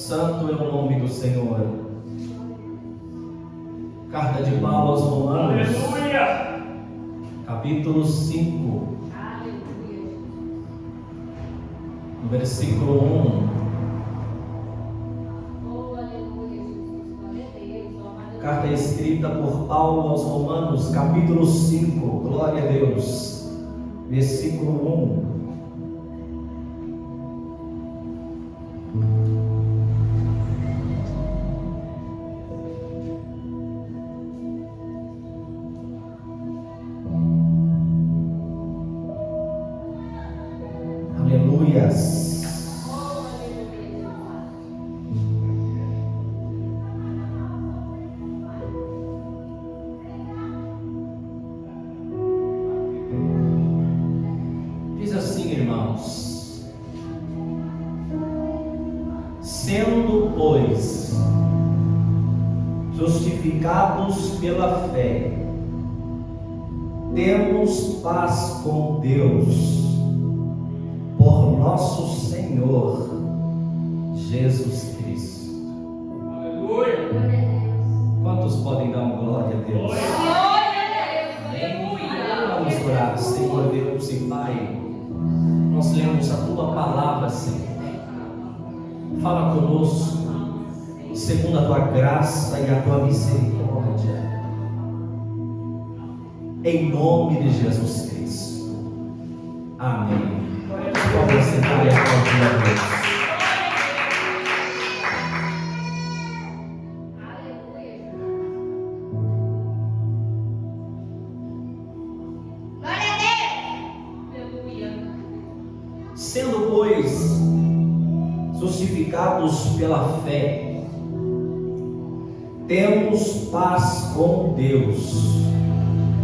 Santo é o nome do Senhor. Carta de Paulo aos Romanos, Aleluia! capítulo 5, no versículo 1. Carta escrita por Paulo aos Romanos, capítulo 5, glória a Deus, versículo 1. Aleluias. Diz assim, irmãos: sendo, pois, justificados pela fé, temos paz com Deus por nosso Senhor Jesus Cristo. Aleluia! Quantos podem dar uma glória a Deus? Amém. Vamos orar. Senhor Deus e Pai, nós lemos a Tua palavra, Senhor. Fala conosco, segundo a Tua graça e a Tua misericórdia, em nome de Jesus Cristo. Amém. Vamos sentar e aplaudir a Deus. Sendo, pois, justificados pela fé, temos paz com Deus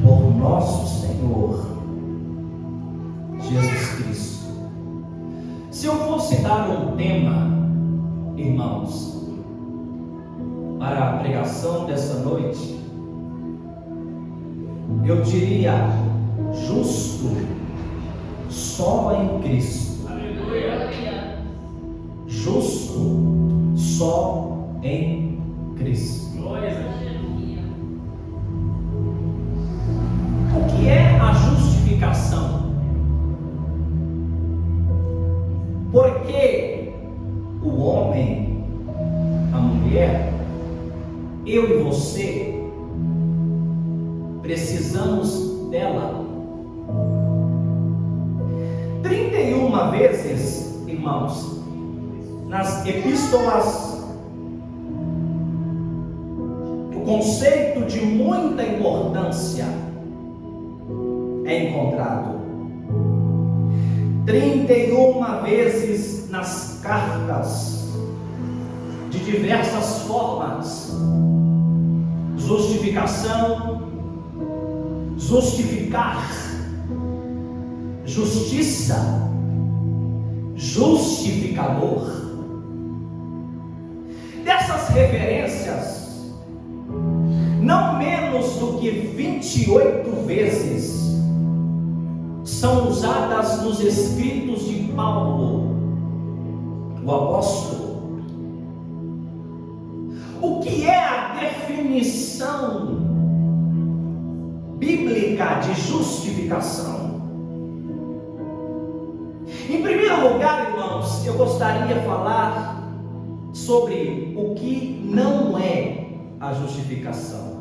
por nosso Senhor Jesus Cristo. Se eu fosse dar um tema, irmãos, para a pregação dessa noite, eu diria: justo só em Cristo. Aleluia! Justo só em Cristo. Glória a Deus! O que é a justificação? Porque o homem, a mulher, eu e você, precisamos dela. 31 vezes, irmãos, nas epístolas, o conceito de muita importância é encontrado. 31 vezes nas cartas, de diversas formas: justificação, justificar, justiça, justificador. Dessas referências, não menos do que 28 vezes são usadas nos escritos de Paulo, o apóstolo. O que é a definição bíblica de justificação? Em primeiro lugar, irmãos, eu gostaria de falar sobre o que não é a justificação.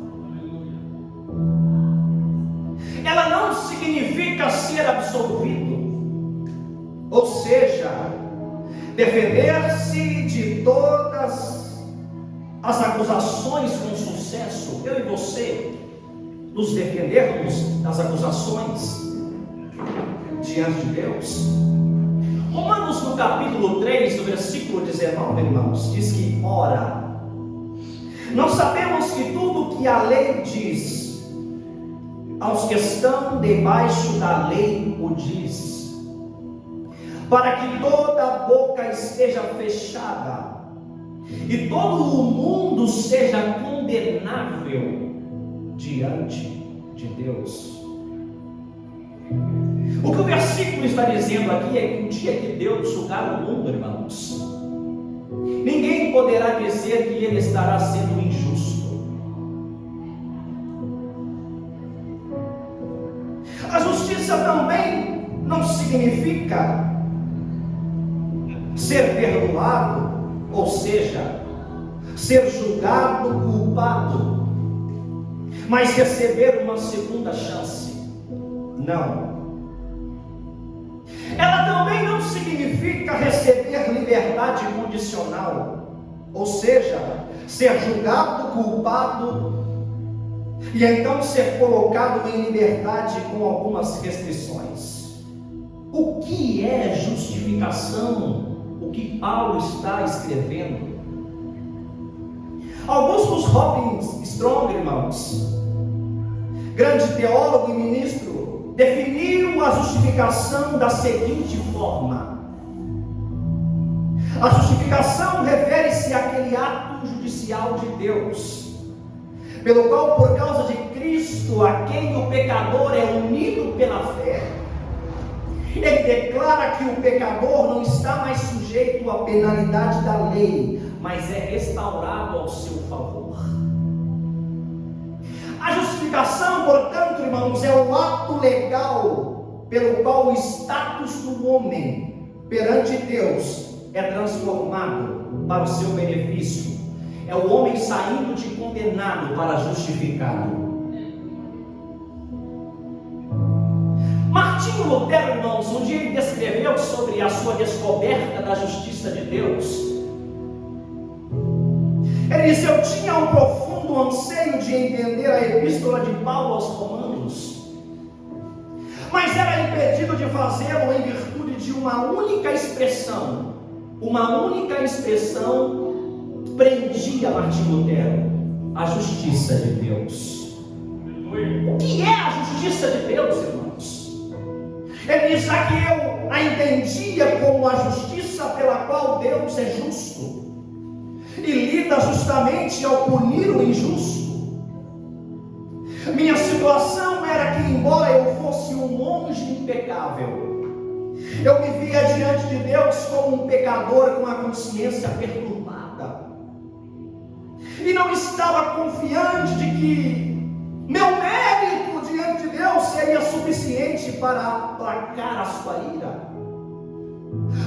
Ela não significa ser absolvido, ou seja, defender-se de todas as acusações com sucesso. Eu e você nos defendermos das acusações diante de Deus. Romanos, no capítulo 3, no versículo 19, irmãos, diz que: ora, nós sabemos que tudo que a lei diz, aos que estão debaixo da lei o diz, para que toda a boca esteja fechada e todo o mundo seja condenável diante de Deus. O que o versículo está dizendo aqui é que um dia que Deus julgar o mundo, irmãos, ninguém poderá dizer que ele estará sendo injusto. A justiça também não significa ser perdoado, ou seja, ser julgado culpado, mas receber uma segunda chance. Não. Ela também não significa receber liberdade condicional, ou seja, ser julgado culpado e então ser colocado em liberdade com algumas restrições. O que é justificação? O que Paulo está escrevendo? Augustus Robbins Strong, irmãos, grande teólogo e ministro, definiu a justificação da seguinte forma: a justificação refere-se àquele ato judicial de Deus, pelo qual, por causa de Cristo, a quem o pecador é unido pela fé, ele declara que o pecador não está mais sujeito à penalidade da lei, mas é restaurado ao seu favor. A justificação, portanto, irmãos, é o ato legal pelo qual o status do homem perante Deus é transformado para o seu benefício. É o homem saindo de condenado para justificado. Martinho Lutero, irmãos, um dia ele descreveu sobre a sua descoberta da justiça de Deus. Ele disse: eu tinha um profundo anseio de entender a epístola de Paulo aos Romanos, mas era impedido de fazê-lo em virtude de uma única expressão. Uma única expressão prendia Martinho Lutero: a justiça de Deus. O que é a justiça de Deus, irmãos? Ele diz: já que eu a entendia como a justiça pela qual Deus é justo e lida justamente ao punir o injusto, minha situação era que, embora eu fosse um monge impecável, eu me via diante de Deus como um pecador com a consciência perturbada, e não estava confiante de que meu mérito diante de Deus seria suficiente para aplacar a sua ira.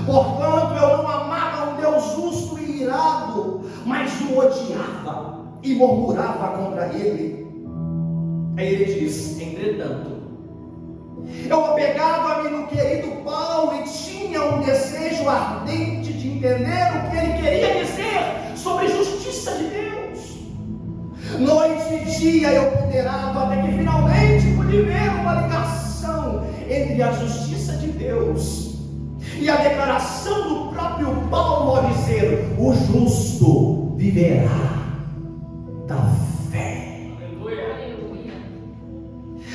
Portanto, eu não amava um Deus justo e irado, mas o odiava e murmurava contra ele. Aí ele diz: entretanto, eu apegava-me no querido Paulo e tinha um desejo ardente de entender o que ele queria dizer sobre justiça de Deus. Noite e dia eu ponderava, até que finalmente pude ver uma ligação entre a justiça de Deus e a declaração do próprio Paulo ao dizer: o justo viverá da fé. Aleluia.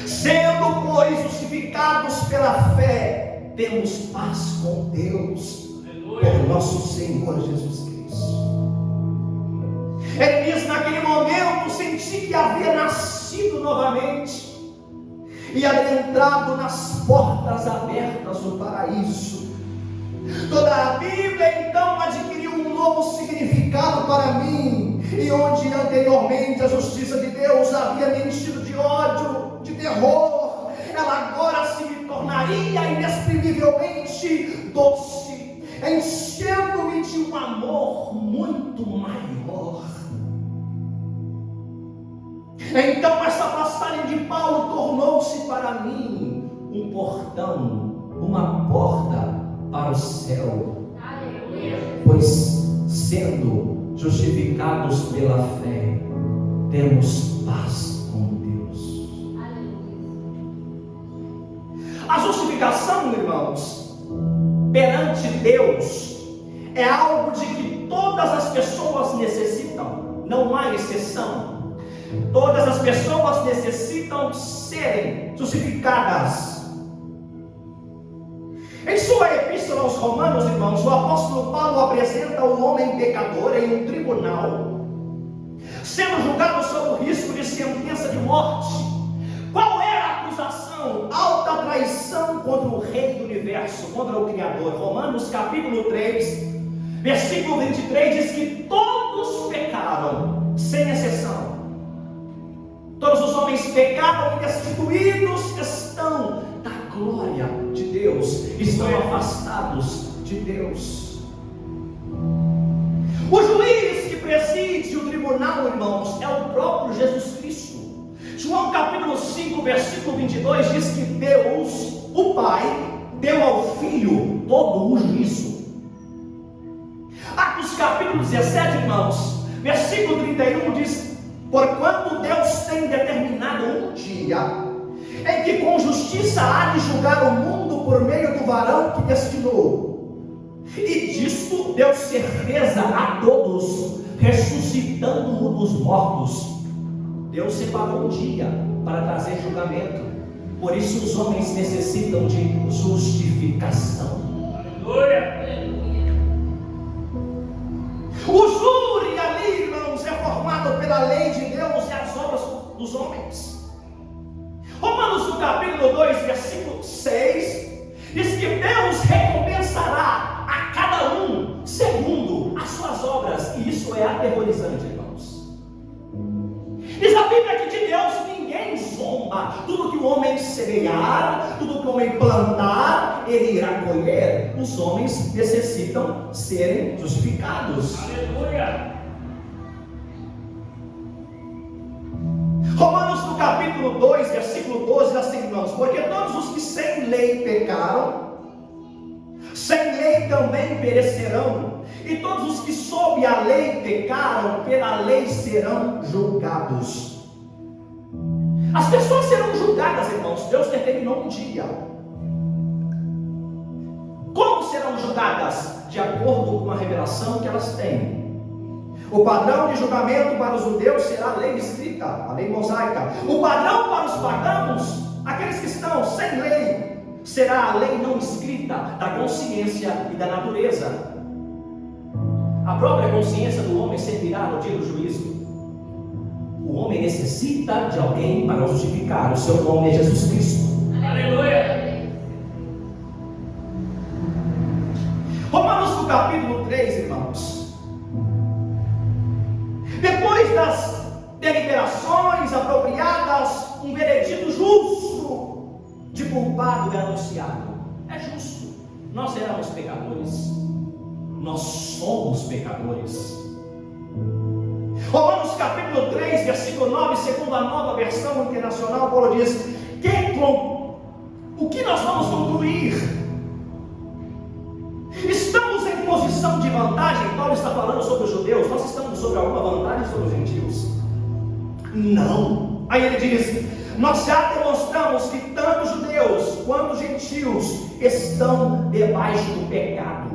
Sendo, pois, justificados pela fé, temos paz com Deus, por nosso Senhor Jesus Cristo. Ele diz: naquele momento senti que havia nascido novamente e adentrado nas portas abertas do paraíso. Toda a Bíblia então adquiriu um novo significado para mim, e onde anteriormente a justiça de Deus havia me enchido de ódio, de terror, ela agora se me tornaria inexprimivelmente doce, enchendo-me de um amor muito maior. Então essa passagem de Paulo tornou-se para mim um portão, uma porta para o céu. Aleluia. Pois, sendo justificados pela fé, temos paz com Deus. Aleluia. A justificação, irmãos, perante Deus é algo de que todas as pessoas necessitam, não há exceção. Todas as pessoas necessitam serem justificadas. Em sua epístola aos Romanos, irmãos, o apóstolo Paulo apresenta o homem pecador em um tribunal, sendo julgado sob o risco de sentença de morte. Qual era a acusação? Alta traição contra o Rei do Universo, contra o Criador. Romanos capítulo 3, Versículo 23 diz que todos pecaram, sem exceção. Todos os homens pecaram e destituídos estão da glória de Deus, estão afastados de Deus. O juiz que preside o tribunal, irmãos, é o próprio Jesus Cristo. João capítulo 5, versículo 22 diz que Deus, o Pai, deu ao Filho todo o juízo. Atos capítulo 17, irmãos, versículo 31 diz: porquanto Deus tem determinado um dia em que com justiça há de julgar o mundo por meio do varão que destinou, e disto deu certeza a todos, ressuscitando-o dos mortos. Deus separou um dia para trazer julgamento. Por isso os homens necessitam de justificação. Aleluia. O júri ali, irmãos, é formado pela lei de Deus e as obras dos homens. Romanos no capítulo 2, versículo 6, diz que Deus recompensará a cada um segundo as suas obras. E isso é aterrorizante, irmãos. Diz a Bíblia que de Deus ninguém zomba. Tudo que o homem semear, tudo que o homem plantar, ele irá colher. Os homens necessitam serem justificados. Aleluia. Romanos no capítulo 2, versículo 12, assim, irmãos: porque todos os que sem lei pecaram, sem lei também perecerão, e todos os que sob a lei pecaram, pela lei serão julgados. As pessoas serão julgadas, irmãos. Deus determinou um dia. Como serão julgadas? De acordo com a revelação que elas têm. O padrão de julgamento para os judeus será a lei escrita, a lei mosaica. O padrão para os pagãos, aqueles que estão sem lei, será a lei não escrita da consciência e da natureza. A própria consciência do homem servirá no dia do juízo. O homem necessita de alguém para o justificar. O seu nome é Jesus Cristo. Aleluia. Romanos no capítulo 3, irmãos. Depois das deliberações apropriadas, um veredito justo de culpado é anunciado. É justo. Nós éramos pecadores. Nós somos pecadores. Romanos capítulo 3, versículo 9, segundo a Nova Versão Internacional, Paulo diz: o que nós vamos concluir? Estamos em posição de vantagem? Paulo está falando sobre os judeus. Nós estamos sobre alguma vantagem sobre os gentios? Não. Aí ele diz: nós já demonstramos que tanto judeus quanto gentios estão debaixo do pecado.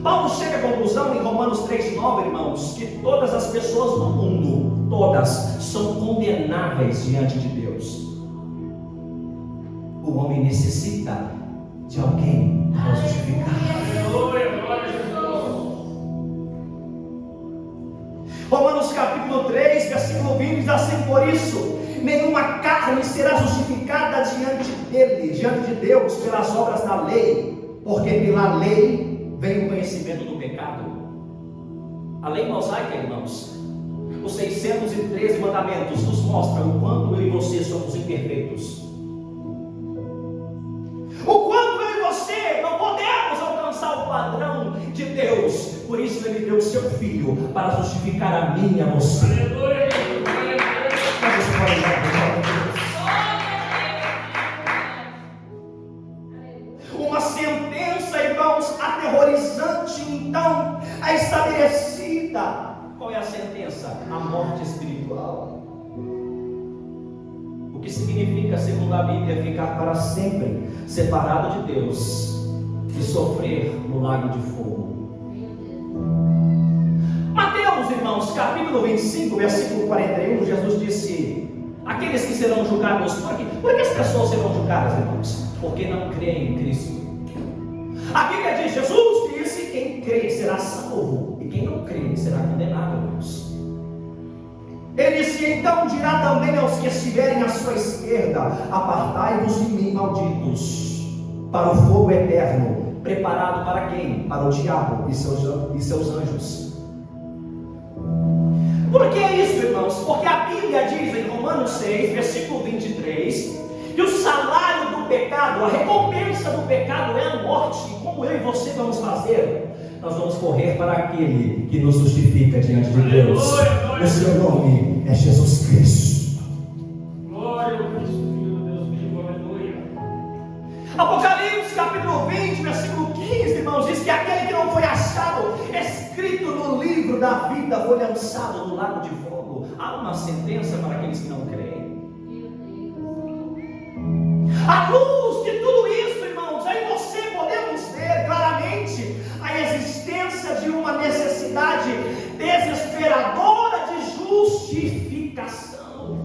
Paulo chega à conclusão em Romanos 3,9, irmãos, que todas as pessoas no mundo, todas, são condenáveis diante de Deus. O homem necessita de alguém para justificar. Aleluia. Glória a Jesus. Romanos capítulo 3, versículo 20 diz assim: por isso, nenhuma carne será justificada diante dele, diante de Deus, pelas obras da lei, porque pela lei vem o conhecimento do pecado. A lei mosaica, irmãos, os 613 mandamentos nos mostram o quanto eu e você somos imperfeitos, o quanto eu e você não podemos alcançar o padrão de Deus. Por isso ele deu o seu filho para justificar a mim e a você. Aleluia. Uma sentença, irmãos, aterrorizante, então, é estabelecida. Qual é a sentença? A morte espiritual. O que significa, segundo a Bíblia, ficar para sempre separado de Deus e sofrer no lago de fogo. Mateus, irmãos, capítulo 25, versículo 41, Jesus disse: aqueles que serão julgados, por que as pessoas serão julgadas, irmãos? Porque não creem em Cristo. A Bíblia diz: Jesus disse: quem crê será salvo, e quem não crê será condenado, irmãos. Ele disse: então dirá também aos que estiverem à sua esquerda: apartai-vos de mim, malditos, para o fogo eterno, preparado para quem? Para o diabo e seus anjos. Por que isso, irmãos? Porque a Bíblia diz em Romanos 6, versículo 23, que o salário do pecado, a recompensa do pecado é a morte. E como eu e você vamos fazer? Nós vamos correr para aquele que nos justifica diante de Deus. O seu nome é Jesus Cristo. Glória ao Cristo, Filho de Deus vivo, aleluia. Apocalipse capítulo 20, versículo 15, irmãos, diz que aquele que não foi achado escrito no livro da vida foi lançado no lago de fogo. Há uma sentença para aqueles que não creem. À luz de tudo isso, irmãos, aí você podemos ver claramente a existência de uma necessidade desesperadora de justificação.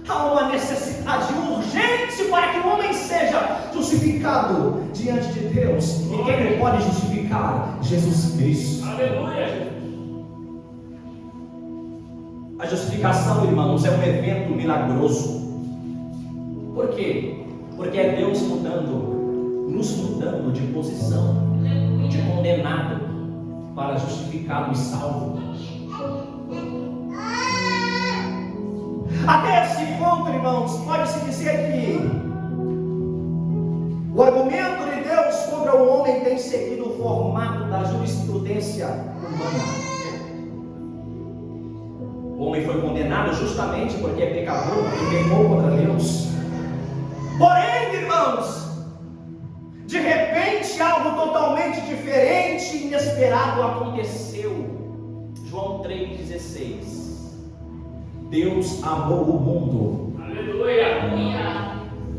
Há uma necessidade urgente para que o homem seja justificado diante de Deus. E quem ele pode justificar? Jesus Cristo. Aleluia, Jesus. A justificação, irmãos, é um evento milagroso. Por quê? Porque é Deus nos mudando de posição, de condenado para justificado e salvo. Até esse ponto, irmãos, pode-se dizer que o argumento de Deus contra o homem tem seguido o formato da jurisprudência humana. O homem foi condenado justamente porque é pecador, porque pecou contra Deus. Porém, irmãos, de repente algo totalmente diferente e inesperado aconteceu. João 3,16. Deus amou o mundo, Aleluia.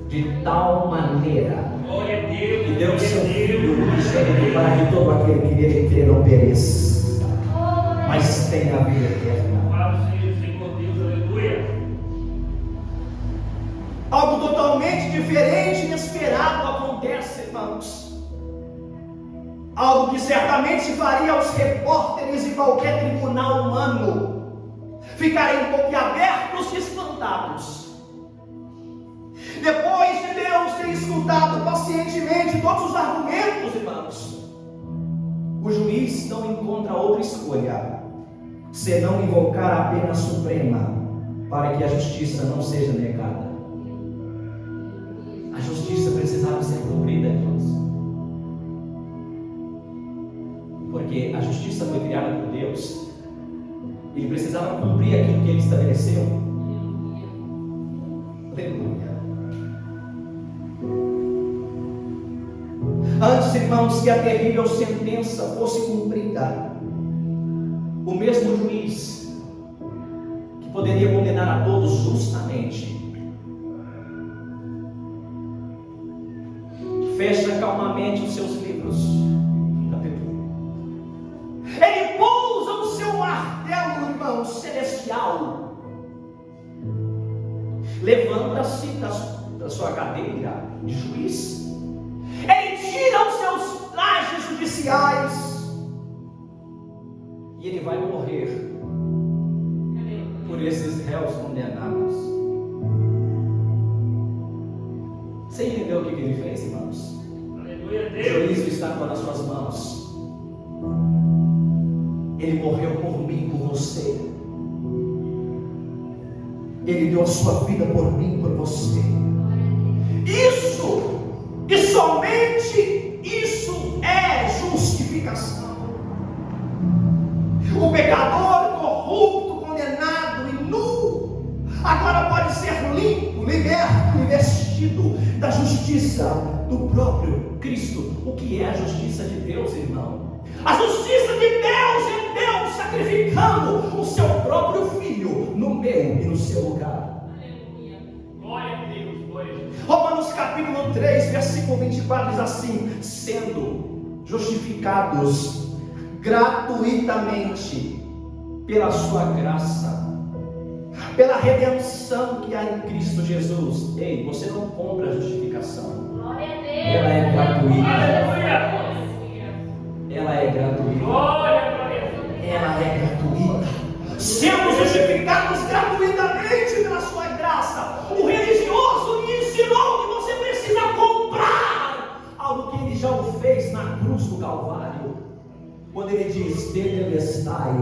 de tal maneira Glória a Deus. que deu o seu Filho unigênito para que todo aquele que nele crê não pereça, mas tenha a vida eterna. Louvado seja o Senhor Deus, aleluia. Algo totalmente diferente e inesperado acontece, irmãos. Algo que certamente faria os repórteres de qualquer tribunal humano ficarem boquiabertos e espantados. Depois de Deus ter escutado pacientemente todos os argumentos, irmãos, o juiz não encontra outra escolha senão invocar a pena suprema para que a justiça não seja negada. A justiça precisava ser cumprida, irmãos, porque a justiça foi criada por Deus. Ele precisava cumprir aquilo que ele estabeleceu. Aleluia. Antes, irmãos, que a terrível sentença fosse cumprida, o mesmo juiz que poderia condenar a todos justamente fecha calmamente os seus livros. Ele pousa o seu martelo, irmão, celestial. Levanta-se da sua cadeira de juiz. Ele tira os seus trajes judiciais. E ele vai morrer por esses réus condenados. Você entendeu o que ele fez, irmãos? Aleluia, O Deus. juízo está agora nas suas mãos. Ele morreu por mim, por você. Ele deu a sua vida por mim, por você. Isso, e somente isso é justificação. O pecador corrupto, condenado e nu, agora pode ser limpo, liberto e vestido da justiça do próprio Cristo. O que é a justiça de Deus, irmão? A justiça de Deus é Deus sacrificando o seu próprio Filho no meu e no seu lugar. Aleluia. Glória a Deus, glória a Deus. Romanos capítulo 3, versículo 24 diz assim: sendo justificados gratuitamente pela sua graça, pela redenção que há em Cristo Jesus. Ei, você não compra a justificação. Glória a Deus. Ela é gratuita. Aleluia. Ela é gratuita. Glória a Deus. Ela é gratuita. Sendo justificados gratuitamente pela sua graça. O religioso me ensinou que você precisa comprar já o fez na cruz do Calvário, quando ele diz: tetelestai,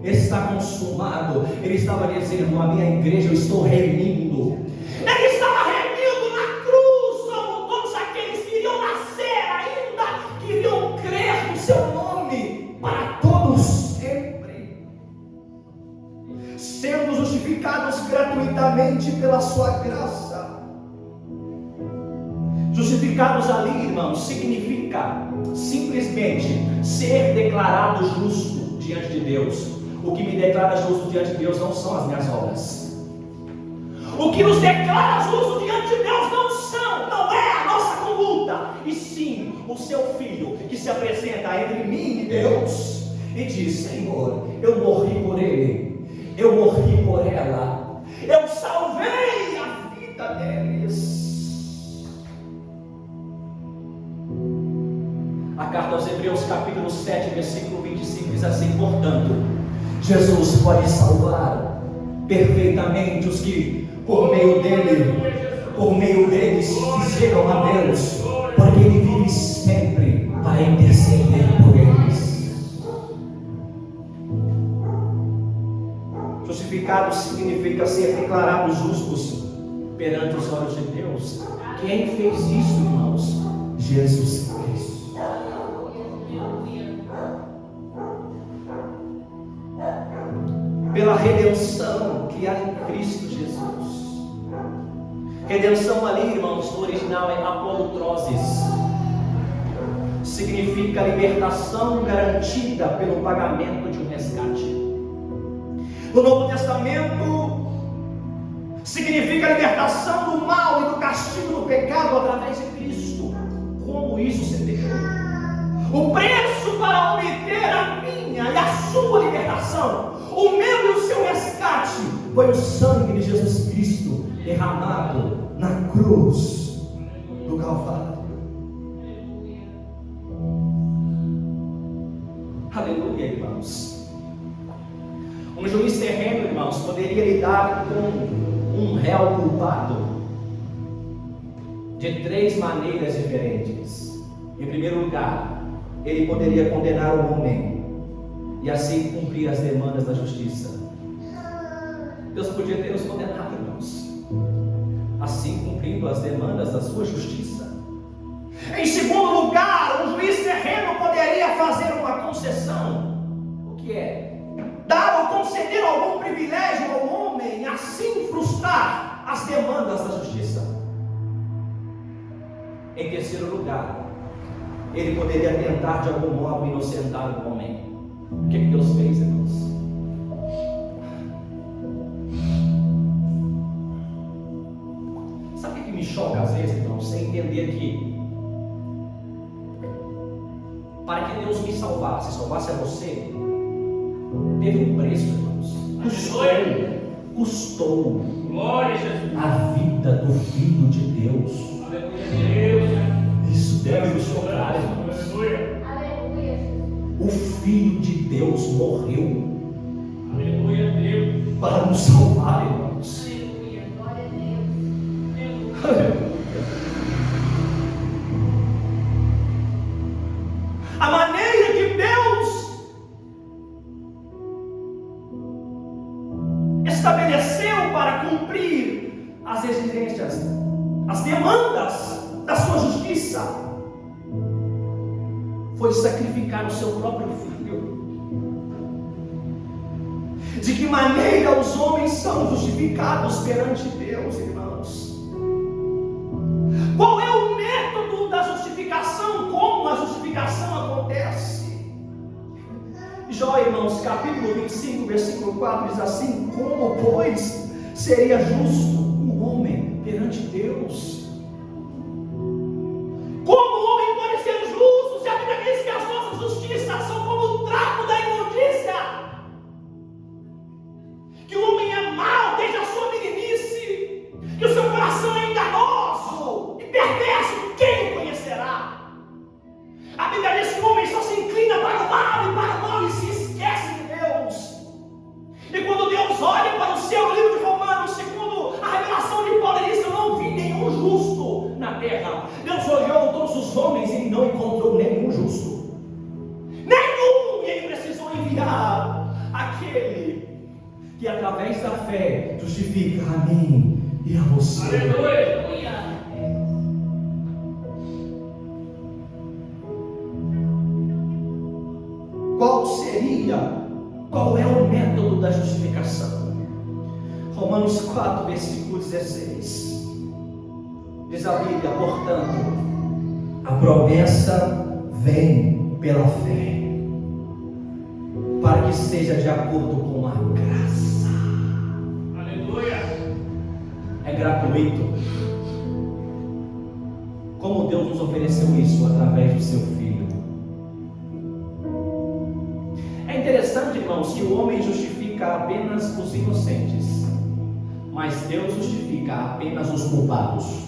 está consumado. Ele estava dizendo: a minha igreja eu estou remindo. Ele estava remindo na cruz, como todos aqueles que iriam nascer ainda, que iriam crer no seu nome para todos sempre, sendo justificados gratuitamente pela sua graça. Justificados ali, irmãos, significa simplesmente ser declarado justo diante de Deus. O que me declara justo diante de Deus não são as minhas obras. O que nos declara justo diante de Deus não é a nossa conduta, e sim o seu Filho, que se apresenta entre mim e Deus e diz: Senhor, eu morri por ele, eu morri por ela, eu salvei a vida deles. A carta aos Hebreus, capítulo 7, versículo 25, diz assim: portanto, Jesus pode salvar perfeitamente os que, por meio deles, chegam a Deus, porque Ele vive sempre para interceder por eles. Justificados significa ser declarados justos perante os olhos de Deus. Quem fez isso, irmãos? Jesus Cristo. Pela redenção que há em Cristo Jesus. Redenção ali, irmãos, no original é apolutrosis. Significa libertação garantida pelo pagamento de um resgate. No Novo Testamento, significa libertação do mal e do castigo do pecado através de Cristo. Como isso se deu? O preço para obter a minha e a sua libertação, o meu e o seu resgate, foi o sangue de Jesus Cristo derramado na cruz do Calvário. Aleluia, irmãos. Um juiz terreno, irmãos, poderia lidar com um réu culpado de 3 maneiras diferentes. Em primeiro lugar, ele poderia condenar o homem e assim cumprir as demandas da justiça. Deus podia ter nos condenado, irmãos, assim cumprindo as demandas da sua justiça. Em segundo lugar, o juiz terreno poderia fazer uma concessão. O que é? Dar ou conceder algum privilégio ao homem e assim frustrar as demandas da justiça. Em terceiro lugar, ele poderia tentar de algum modo inocentar o homem. O que Deus fez, irmãos? Sabe o que me choca às vezes, irmãos? Sem entender que para que Deus me salvasse a você, teve um preço, irmãos. Custou Glória a Jesus. A vida do Filho de Deus. Isso deve nos chocar, irmãos. O Filho de Deus morreu. Aleluia, Deus. Para nos salvar, irmãos. Aleluia, glória a Deus. A maneira que Deus estabeleceu para cumprir as exigências, as demandas da sua justiça, foi sacrificar o seu próprio filho. De que maneira os homens são justificados perante Deus, irmãos? Qual é o método da justificação? Como a justificação acontece? Jó, irmãos, capítulo 25, versículo 4 diz assim: como, pois, seria justo um homem perante Deus? Como o homem pode ser justo se a Bíblia diz que as nossas justiças são como o trapo da imundícia? Que o homem é mau desde a sua meninice, que o seu coração é enganoso e perverso, quem o conhecerá? A Bíblia diz que o homem só se inclina para o mal e se esquece de Deus. E quando Deus olha para o seu livro de Romanos, segundo a revelação de Paulo, ele diz: eu não vi nenhum justo justifica a mim e a você. Aleluia. Qual é o método da justificação? Romanos 4, versículo 16. Diz a Bíblia, portanto, a promessa vem pela fé, para que seja de acordo com a graça. Aleluia. É gratuito. Como Deus nos ofereceu isso através do seu Filho. É interessante, irmãos, que o homem justifica apenas os inocentes, mas Deus justifica apenas os culpados.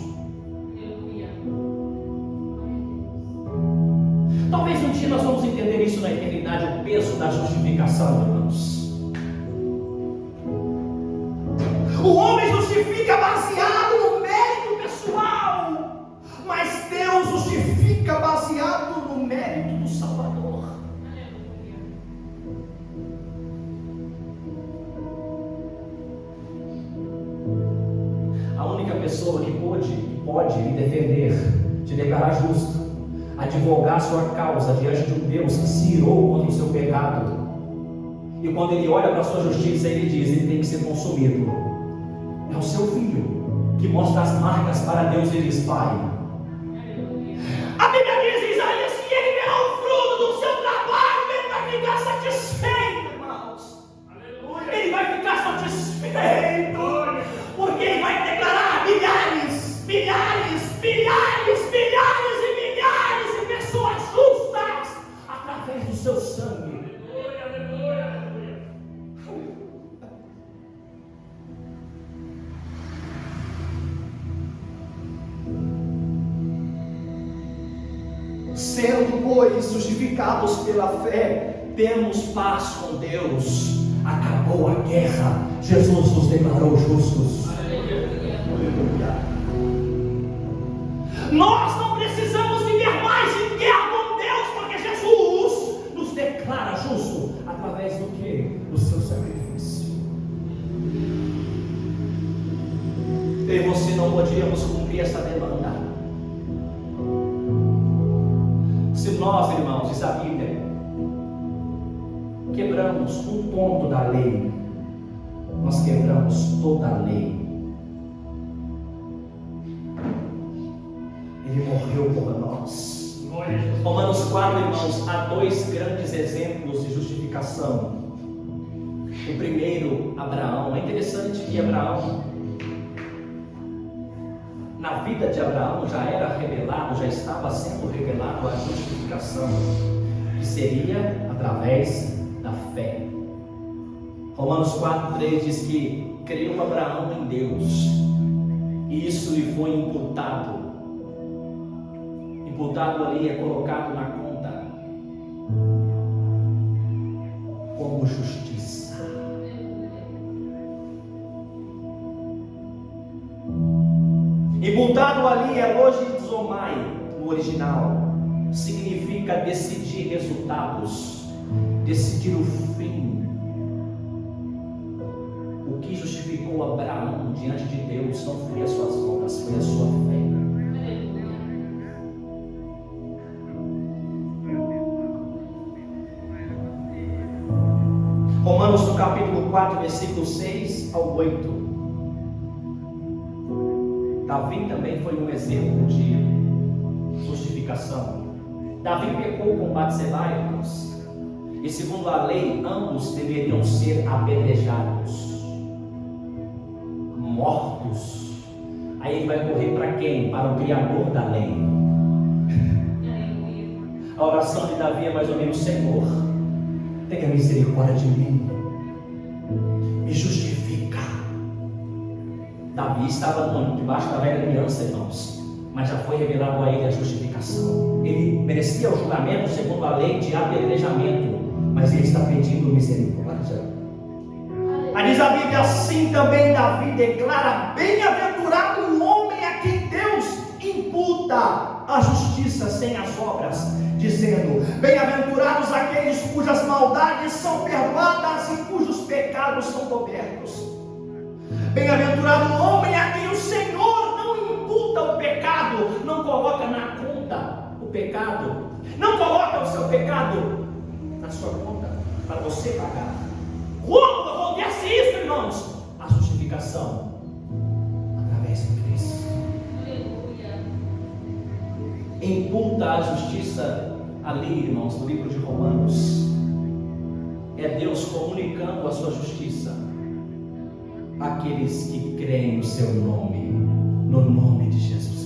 Talvez um dia nós vamos entender isso na eternidade, o peso da justificação, irmãos. O homem justifica baseado no mérito pessoal, mas Deus justifica baseado no mérito do Salvador. A única pessoa que pode lhe defender, te declarar justo, advogar sua causa diante de um Deus que se irou contra o seu pecado, e quando ele olha para a sua justiça, ele diz: ele tem que ser consumido. É o seu Filho que mostra as marcas para Deus e diz: Pai. A Bíblia diz em Isaías que ele verá o fruto do seu trabalho, ele vai ficar satisfeito, irmãos. Aleluia. Ele vai ficar satisfeito, porque ele vai declarar milhares e milhares de pessoas justas através do seu sangue. Sendo, pois, justificados pela fé, temos paz com Deus. Acabou a guerra, Jesus nos declarou justos. Aleluia. Nós não precisamos viver mais em guerra com Deus, porque Jesus nos declara justo através do que? Do seu sacrifício. Eu e você não podíamos cumprir essa demanda. Se nós, irmãos, diz a Bíblia, quebramos um ponto da lei, nós quebramos toda a lei. Ele morreu por nós. Romanos 4, irmãos, há dois grandes exemplos de justificação. O primeiro, Abraão. É interessante que Abraão, na vida de Abraão já era revelado, já estava sendo revelado a justificação, que seria através da fé. Romanos 4:3 diz que creu Abraão em Deus, e isso lhe foi imputado. Imputado ali é colocado na conta como justiça. Imputado ali é logizomai, no original, significa decidir resultados, decidir o fim. O que justificou Abraão diante de Deus não foi as suas obras, foi a sua fé. Romanos no capítulo 4, versículo 6 ao 8. Davi também foi um exemplo de justificação. Davi pecou com Batseba, irmãos, e segundo a lei, ambos deveriam ser apedrejados, mortos. Aí ele vai correr para quem? Para o Criador da lei. A oração de Davi é mais ou menos: Senhor, tenha misericórdia de mim, me justifica. Davi estava debaixo da velha aliança, irmãos, mas já foi revelado a ele a justificação. Ele merecia o julgamento segundo a lei de apedrejamento, mas ele está pedindo misericórdia. Aí diz a Bíblia assim também: Davi declara: bem-aventurado o homem a quem Deus imputa a justiça sem as obras, dizendo: bem-aventurados aqueles cujas maldades são perdoadas e cujos pecados são cobertos. Bem-aventurado o homem a quem o Senhor não imputa o pecado, não coloca na conta o pecado, não coloca o seu pecado na sua conta para você pagar. Como acontece isso, irmãos? A justificação através de Cristo. Aleluia. Imputa a justiça ali, irmãos, no livro de Romanos. É Deus comunicando a sua justiça àqueles que creem no seu nome, no nome de Jesus